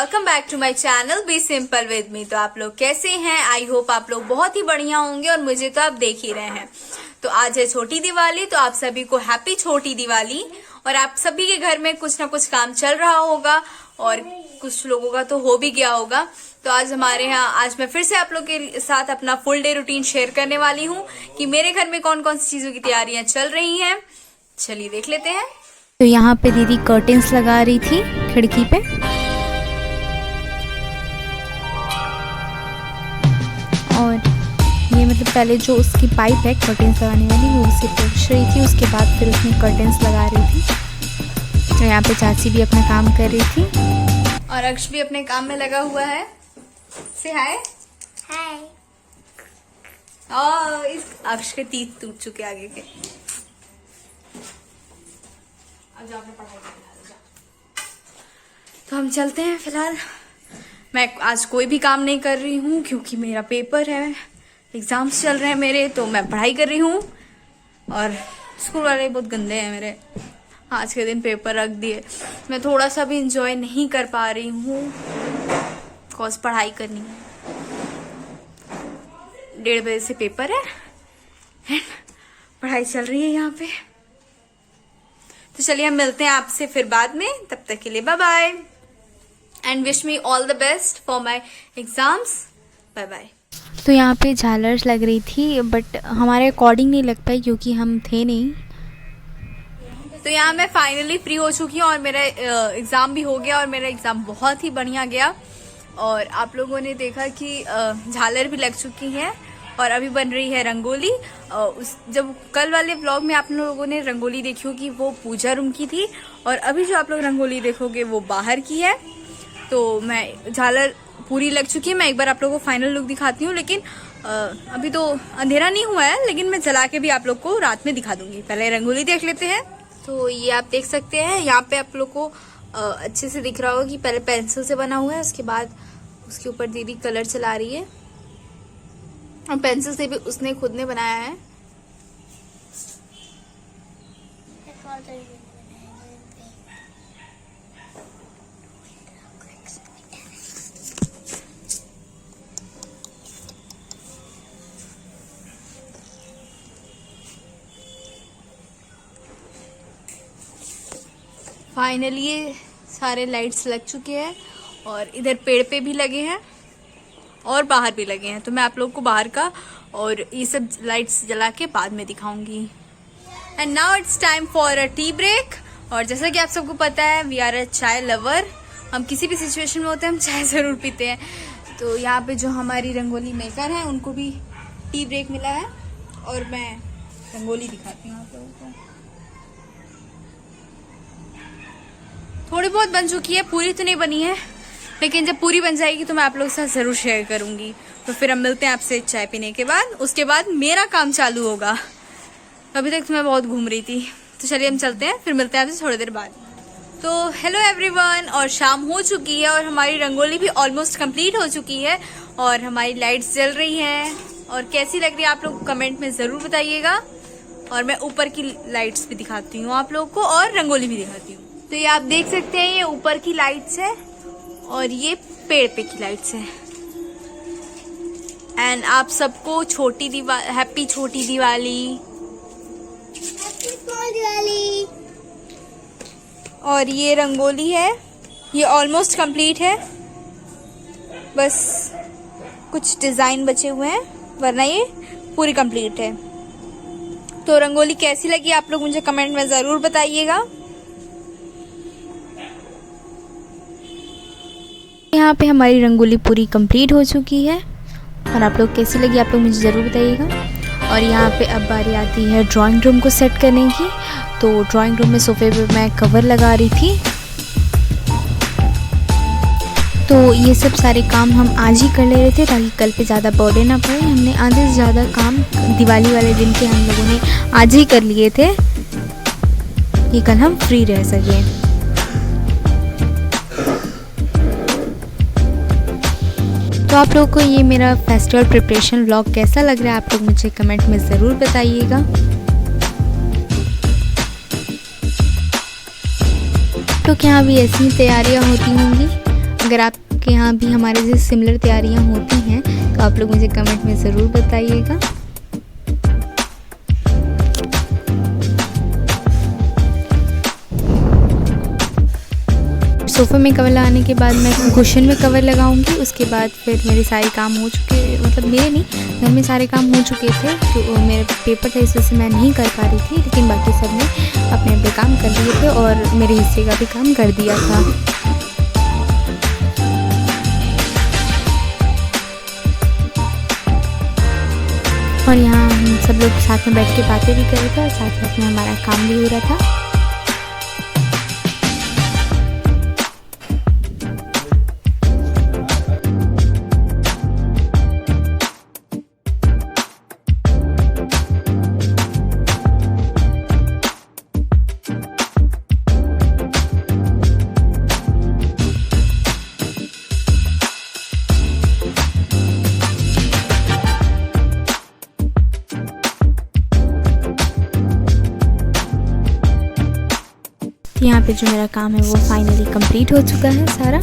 Welcome back to my channel be simple with me. तो आप लोग कैसे हैं? आई होप आप लोग बहुत ही बढ़िया होंगे और मुझे तो आप देख ही रहे हैं। तो आज है छोटी दिवाली, तो आप सभी को हैप्पी छोटी दिवाली। और आप सभी के घर में कुछ ना कुछ काम चल रहा होगा और कुछ लोगों का तो हो भी गया होगा। तो आज हमारे यहाँ आज मैं फिर से आप लोग के साथ अपना फुल डे रूटीन शेयर करने वाली हूँ कि मेरे घर में कौन कौन सी चीजों की तैयारियां चल रही हैं। चलिए देख लेते हैं। तो यहाँ पे दीदी कर्टेन्स लगा रही थी खिड़की पे, और ये मतलब पहले जो उसकी पाइप है कर्टेन्स लगाने वाली वो उसे पोंछ रही थी, उसके बाद फिर उसमें कर्टेन्स लगा रही थी। तो यहाँ पे चाची भी अपना काम कर रही थी और अक्ष भी अपने काम में लगा हुआ है। से हाय हाय। और इस अक्ष के तीत टूट चुके आगे के। अब जाओ अपने पढ़ाई करने, जाओ। तो हम चलते हैं। फिलहाल मैं आज कोई भी काम नहीं कर रही हूँ क्योंकि मेरा पेपर है, एग्जाम्स चल रहे हैं मेरे, तो मैं पढ़ाई कर रही हूँ। और स्कूल वाले बहुत गंदे हैं मेरे, आज के दिन पेपर रख दिए। मैं थोड़ा सा भी इंजॉय नहीं कर पा रही हूँ बिकॉज पढ़ाई करनी है। 1:30 बजे से पेपर है एंड पढ़ाई चल रही है यहाँ पे। तो चलिए हम मिलते हैं आपसे फिर बाद में। तब तक के लिए bye bye and wish me all the best for my exams. Bye bye. तो यहाँ पे झालर्स लग रही थी बट हमारे अकॉर्डिंग नहीं लग पाई क्योंकि हम थे नहीं। तो यहाँ मैं फाइनली फ्री हो चुकी हूँ और मेरा एग्ज़ाम भी हो गया और मेरा एग्ज़ाम बहुत ही बढ़िया गया। और आप लोगों ने देखा कि झालर भी लग चुकी है और अभी बन रही है रंगोली। जब कल वाले व्लॉग में आप लोगों ने रंगोली देखी होगी वो पूजा रूम की थी, और अभी जो आप लोग रंगोली देखोगे वो बाहर की है। तो मैं झालर पूरी लग चुकी है। मैं एक बार आप लोगों को फाइनल लुक दिखाती हूँ, लेकिन अभी तो अंधेरा नहीं हुआ है, लेकिन मैं जला के भी आप लोग को रात में दिखा दूंगी। पहले रंगोली देख लेते हैं। तो ये आप देख सकते हैं, यहाँ पे आप लोग को अच्छे से दिख रहा होगा कि पहले पेंसिल से बना हुआ है, उसके बाद उसके ऊपर दीदी कलर चला रही है और पेंसिल से भी उसने खुद ने बनाया है। फाइनली ये सारे लाइट्स लग चुके हैं और इधर पेड़ पे भी लगे हैं और बाहर भी लगे हैं। तो मैं आप लोग को बाहर का और ये सब लाइट्स जला के बाद में दिखाऊंगी। And now it's time for a tea break. और जैसा कि आप सबको पता है वी आर अ चाय लवर। हम किसी भी सिचुएशन में होते हैं हम चाय ज़रूर पीते हैं। तो यहाँ पे जो हमारी रंगोली मेकर हैं उनको भी टी ब्रेक मिला है और मैं रंगोली दिखाती हूँ आप लोगों को। थोड़ी बहुत बन चुकी है, पूरी तो नहीं बनी है, लेकिन जब पूरी बन जाएगी तो मैं आप लोगों के साथ जरूर शेयर करूंगी। तो फिर हम मिलते हैं आपसे चाय पीने के बाद। उसके बाद मेरा काम चालू होगा। अभी तक तो मैं बहुत घूम रही थी, तो चलिए हम चलते हैं, फिर मिलते हैं आपसे थोड़ी देर बाद। तो हेलो एवरीवन, और शाम हो चुकी है और हमारी रंगोली भी ऑलमोस्ट कंप्लीट हो चुकी है और हमारी लाइट्स जल रही हैं। और कैसी लग रही है आप लोग कमेंट में ज़रूर बताइएगा। और मैं ऊपर की लाइट्स भी दिखाती हूँ आप लोग को और रंगोली भी दिखाती हूँ। तो ये आप देख सकते हैं, ये ऊपर की लाइट्स है और ये पेड़ पे की लाइट्स है। एंड आप सबको हैप्पी छोटी दिवाली। और ये रंगोली है, ये ऑलमोस्ट कंप्लीट है, बस कुछ डिजाइन बचे हुए हैं, वरना ये पूरी कंप्लीट है। तो रंगोली कैसी लगी आप लोग मुझे कमेंट में जरूर बताइएगा। यहाँ पे हमारी रंगोली पूरी कंप्लीट हो चुकी है और आप लोग कैसी लगी आप लोग मुझे ज़रूर बताइएगा। और यहाँ पे अब बारी आती है ड्राइंग रूम को सेट करने की। तो ड्राइंग रूम में सोफे पे मैं कवर लगा रही थी। तो ये सब सारे काम हम आज ही कर ले रहे थे ताकि कल पे ज़्यादा बर्डन ना पड़े। हमने आधे से ज़्यादा काम दिवाली वाले दिन के हम लोगों ने आज ही कर लिए थे कि कल हम फ्री रह सकें। तो आप लोगों को ये मेरा फेस्टिवल प्रिपरेशन व्लॉग कैसा लग रहा है आप लोग मुझे कमेंट में ज़रूर बताइएगा। तो क्या अभी ऐसी ही तैयारियां होती होंगी अगर आपके यहाँ भी हमारे जैसे सिमिलर तैयारियाँ होती हैं तो आप लोग मुझे कमेंट में ज़रूर बताइएगा। सोफ़े में कवर लगाने के बाद मैं कुशन में कवर लगाऊंगी। उसके बाद फिर मेरे सारे काम हो चुके, मतलब मेरे नहीं, घर में सारे काम हो चुके थे। तो मेरे पेपर था, इस वजह से मैं नहीं कर पा रही थी, लेकिन बाकी सब ने अपने अपने काम कर लिए थे और मेरे हिस्से का भी काम कर दिया था। और यहाँ हम सब लोग साथ में बैठ के बातें भी कर रहे थे और साथ साथ में हमारा काम भी हो रहा था। यहाँ पे जो मेरा काम है वो फाइनली कंप्लीट हो चुका है सारा।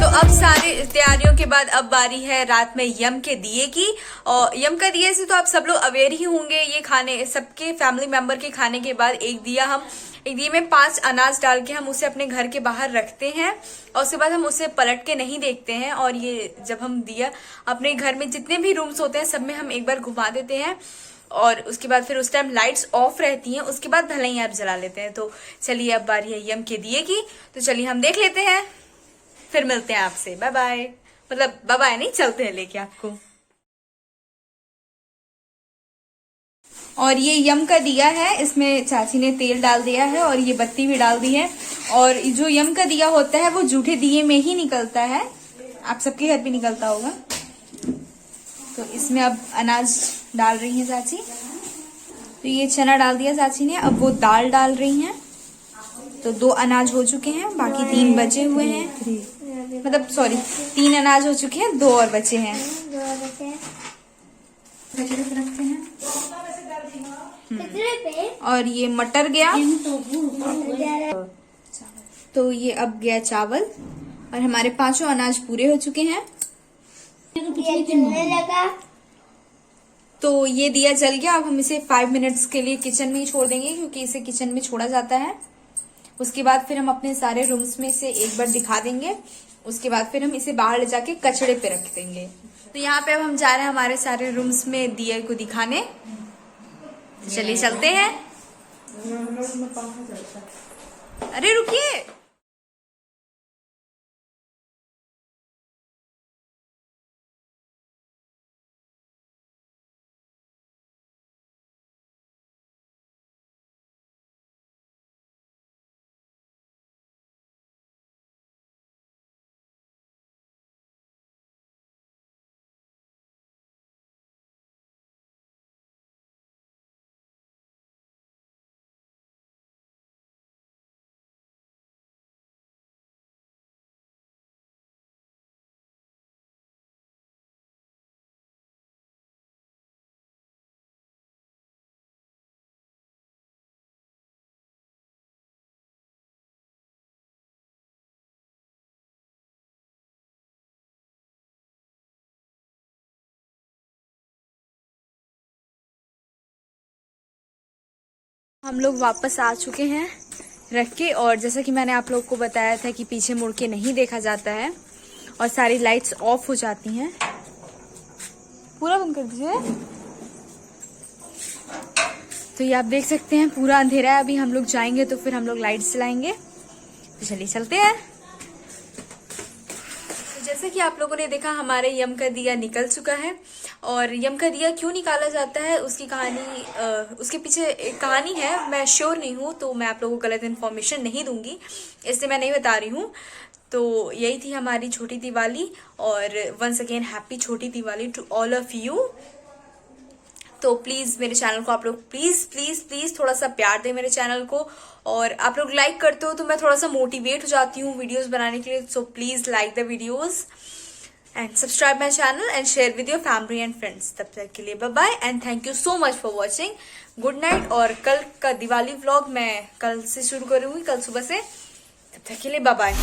तो अब सारी तैयारियों के बाद अब बारी है रात में यम के दिए की। और यम का दिए से तो आप सब लोग अवेयर ही होंगे। ये खाने सबके फैमिली मेंबर के खाने के बाद एक दिए में 5 अनाज डाल के हम उसे अपने घर के बाहर रखते हैं और उसके बाद हम उसे पलट के नहीं देखते हैं। और ये जब हम दिया अपने घर में जितने भी रूम्स होते हैं सब में हम एक बार घुमा देते हैं और उसके बाद फिर उस टाइम लाइट्स ऑफ रहती हैं। उसके बाद भले ही आप जला लेते हैं। तो चलिए अब बारी है यम के दिए की, तो चलिए हम देख लेते हैं, फिर मिलते हैं आपसे। बाय बाय, मतलब बाय बाय नहीं, चलते हैं लेके आपको। और ये यम का दिया है, इसमें चाची ने तेल डाल दिया है और ये बत्ती भी डाल दी है। और जो यम का दिया होता है वो जूठे दिए में ही निकलता है, आप सबके घर भी निकलता होगा। तो इसमें अब अनाज डाल रही हैं चाची। तो ये चना डाल दिया चाची ने, अब वो दाल डाल रही हैं। तो 2 अनाज हो चुके हैं, बाकी 3 बचे हुए हैं, मतलब सॉरी 3 अनाज हो चुके हैं, 2 और बचे हैं। रखते हैं। और ये मटर गया, तो ये अब गया चावल और हमारे 5 अनाज पूरे हो चुके हैं। तो ये दिया जल गया। अब हम इसे 5 मिनट्स के लिए किचन में ही छोड़ देंगे, क्योंकि इसे किचन में छोड़ा जाता है। उसके बाद फिर हम अपने सारे रूम्स में से एक बार दिखा देंगे। उसके बाद फिर हम इसे बाहर ले जाके कचड़े पे रख देंगे। तो यहाँ पे अब हम जा रहे हैं हमारे सारे रूम्स में दिए को दिखाने। तो चलिए चलते हैं। अरे रुकिए, हम लोग वापस आ चुके हैं रख के। और जैसा कि मैंने आप लोग को बताया था कि पीछे मुड़ के नहीं देखा जाता है और सारी लाइट्स ऑफ हो जाती हैं। पूरा बंद कर दीजिए। तो ये आप देख सकते हैं पूरा अंधेरा है। अभी हम लोग जाएंगे तो फिर हम लोग लाइट्स जलाएंगे। तो चलिए चलते हैं। तो जैसे कि आप लोगों ने देखा हमारे यम का दिया निकल चुका है। और यम का दिया क्यों निकाला जाता है उसकी कहानी, उसके पीछे एक कहानी है, मैं श्योर नहीं हूँ, तो मैं आप लोगों को गलत इन्फॉर्मेशन नहीं दूंगी, इसलिए मैं नहीं बता रही हूँ। तो यही थी हमारी छोटी दिवाली। और वंस अगेन हैप्पी छोटी Diwali to all of you. तो प्लीज मेरे चैनल को आप लोग प्लीज प्लीज प्लीज थोड़ा सा प्यार दें मेरे चैनल को। और आप लोग लाइक करते हो तो मैं थोड़ा सा मोटिवेट हो जाती हूँ वीडियोस बनाने के लिए। So please like the videos and subscribe my channel and share with your family and friends. तब तक के लिए bye bye and thank you so much for watching. Good night. और कल का दिवाली व्लॉग मैं कल से शुरू करूंगी, कल सुबह से। तब तक के लिए बाय बाय।